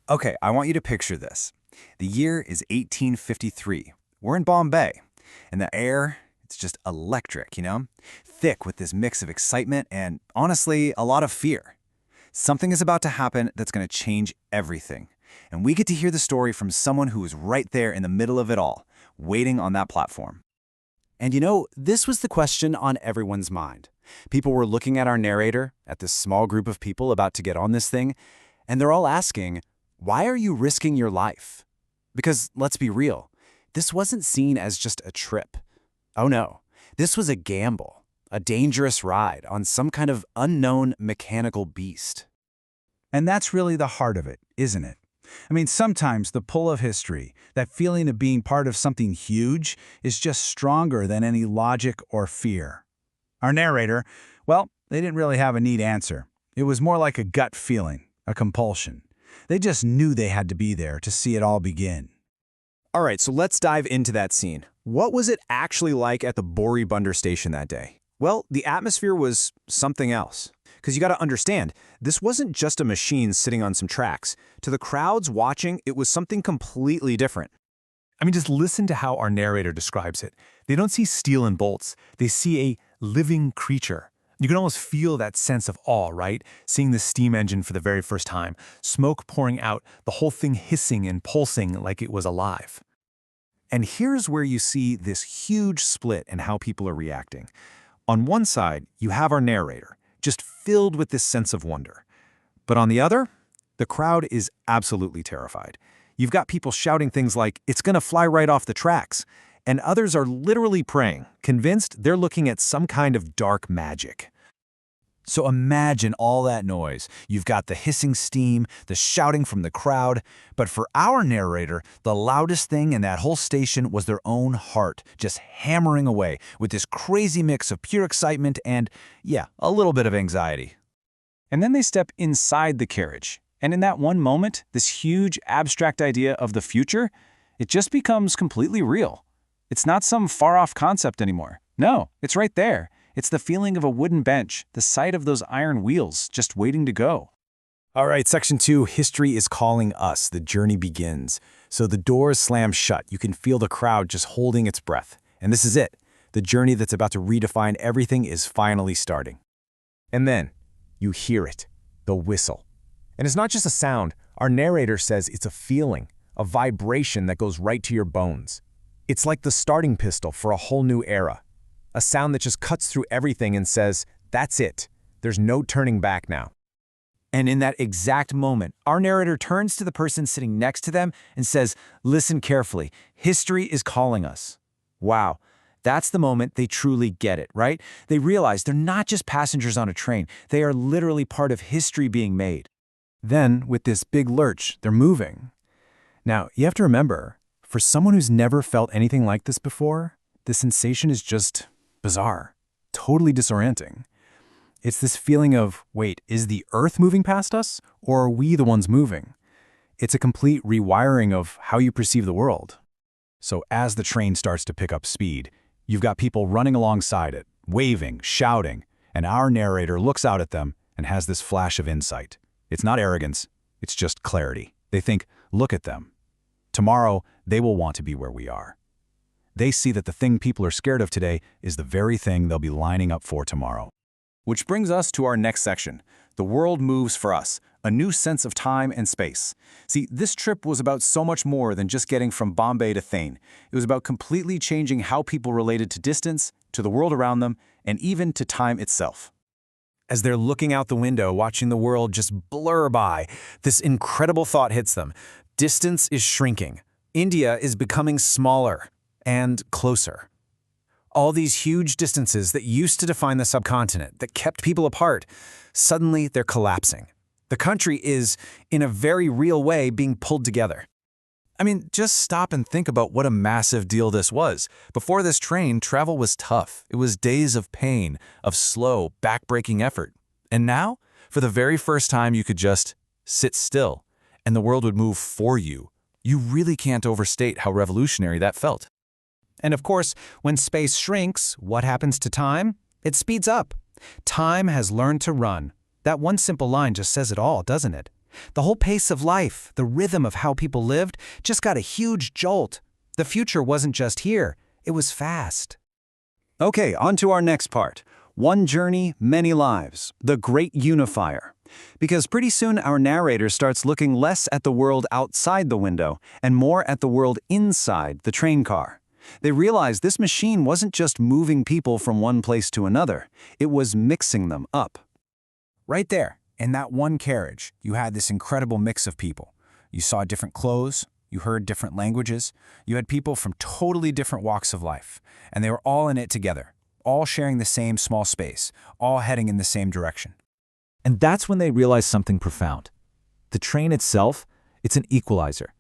Okay, I want you to picture this. The year is 1853. We're in Bombay, and the air, it's just electric, Thick with this mix of excitement and, honestly, a lot of fear. Something is about to happen that's going to change everything. And we get to hear the story from someone who was right there in the middle of it all, waiting on that platform. And this was the question on everyone's mind. People were looking at our narrator, at this small group of people about to get on this thing, and they're all asking, why are you risking your life? Because let's be real, this wasn't seen as just a trip. Oh no, this was a gamble, a dangerous ride on some kind of unknown mechanical beast. And that's really the heart of it, isn't it? I mean, sometimes the pull of history, that feeling of being part of something huge, is just stronger than any logic or fear. Our narrator, well, they didn't really have a neat answer. It was more like a gut feeling, a compulsion. They just knew they had to be there to see it all begin. All right, so let's dive into that scene. What was it actually like at the Bori Bunder station that day? Well, the atmosphere was something else. Because you got to understand, this wasn't just a machine sitting on some tracks. To the crowds watching, it was something completely different. I mean, just listen to how our narrator describes it. They don't see steel and bolts. They see a living creature. You can almost feel that sense of awe, right? Seeing the steam engine for the very first time, smoke pouring out, the whole thing hissing and pulsing like it was alive. And here's where you see this huge split in how people are reacting. On one side, you have our narrator, just filled with this sense of wonder. But on the other, the crowd is absolutely terrified. You've got people shouting things like, "It's gonna fly right off the tracks," and others are literally praying, convinced they're looking at some kind of dark magic. So imagine all that noise. You've got the hissing steam, the shouting from the crowd, but for our narrator, the loudest thing in that whole station was their own heart, just hammering away with this crazy mix of pure excitement and, yeah, a little bit of anxiety. And then they step inside the carriage, and in that one moment, this huge abstract idea of the future, it just becomes completely real. It's not some far-off concept anymore. No, it's right there. It's the feeling of a wooden bench, the sight of those iron wheels just waiting to go. All right, Section 2, history is calling us. The journey begins. So the doors slam shut. You can feel the crowd just holding its breath. And this is it. The journey that's about to redefine everything is finally starting. And then you hear it, the whistle. And it's not just a sound. Our narrator says it's a feeling, a vibration that goes right to your bones. It's like the starting pistol for a whole new era. A sound that just cuts through everything and says, that's it. There's no turning back now. And in that exact moment, our narrator turns to the person sitting next to them and says, listen carefully, history is calling us. Wow, that's the moment they truly get it, right? They realize they're not just passengers on a train. They are literally part of history being made. Then, with this big lurch, they're moving. Now, you have to remember, for someone who's never felt anything like this before, the sensation is just bizarre, totally disorienting. It's this feeling of, wait, is the Earth moving past us, or are we the ones moving? It's a complete rewiring of how you perceive the world. So as the train starts to pick up speed, you've got people running alongside it, waving, shouting, and our narrator looks out at them and has this flash of insight. It's not arrogance, it's just clarity. They think, look at them. Tomorrow, they will want to be where we are. They see that the thing people are scared of today is the very thing they'll be lining up for tomorrow. Which brings us to our next section. The world moves for us, a new sense of time and space. See, this trip was about so much more than just getting from Bombay to Thane. It was about completely changing how people related to distance, to the world around them, and even to time itself. As they're looking out the window, watching the world just blur by, this incredible thought hits them. Distance is shrinking. India is becoming smaller and closer. All these huge distances that used to define the subcontinent, that kept people apart, suddenly they're collapsing. The country is, in a very real way, being pulled together. I mean, just stop and think about what a massive deal this was. Before this train, travel was tough. It was days of pain, of slow, back-breaking effort. And now, for the very first time, you could just sit still, and the world would move for you. You really can't overstate how revolutionary that felt. And of course, when space shrinks, what happens to time? It speeds up. Time has learned to run. That one simple line just says it all, doesn't it? The whole pace of life, the rhythm of how people lived, just got a huge jolt. The future wasn't just here, it was fast. Okay, on to our next part. One journey, many lives. The great unifier. Because pretty soon our narrator starts looking less at the world outside the window and more at the world inside the train car. They realize this machine wasn't just moving people from one place to another, it was mixing them up. Right there, in that one carriage, you had this incredible mix of people. You saw different clothes, you heard different languages, you had people from totally different walks of life, and they were all in it together, all sharing the same small space, all heading in the same direction. And that's when they realize something profound. The train itself, it's an equalizer.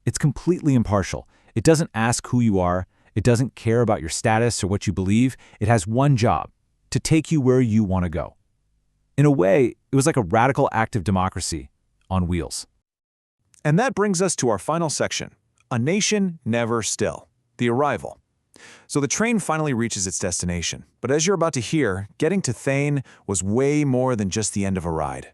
It's completely impartial. It doesn't ask who you are. It doesn't care about your status or what you believe. It has one job, to take you where you want to go. In a way, it was like a radical act of democracy on wheels. And that brings us to our final section, A Nation Never Still, the arrival. So the train finally reaches its destination, but as you're about to hear, getting to Thane was way more than just the end of a ride.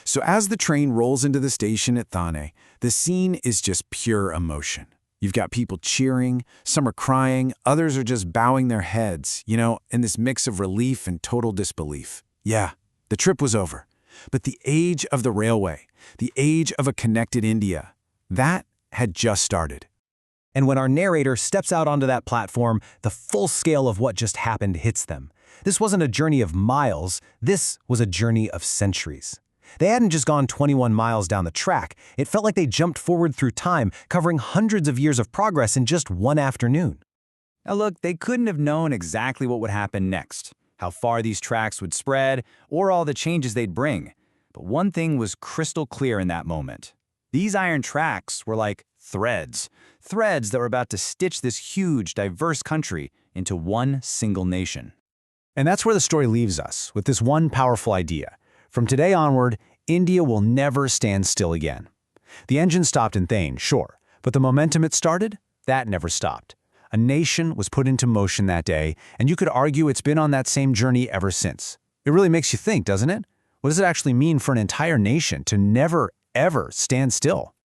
So as the train rolls into the station at Thane, the scene is just pure emotion. You've got people cheering, some are crying, others are just bowing their heads, in this mix of relief and total disbelief. Yeah, the trip was over. But the age of the railway, the age of a connected India, that had just started. And when our narrator steps out onto that platform, the full scale of what just happened hits them. This wasn't a journey of miles, this was a journey of centuries. They hadn't just gone 21 miles down the track, it felt like they jumped forward through time, covering hundreds of years of progress in just one afternoon. Now look, they couldn't have known exactly what would happen next, how far these tracks would spread, or all the changes they'd bring. But one thing was crystal clear in that moment. These iron tracks were like threads that were about to stitch this huge, diverse country into one single nation. And that's where the story leaves us, with this one powerful idea. From today onward, India will never stand still again. The engine stopped in Thane, sure, but the momentum it started, that never stopped. A nation was put into motion that day, and you could argue it's been on that same journey ever since. It really makes you think, doesn't it? What does it actually mean for an entire nation to never, ever stand still?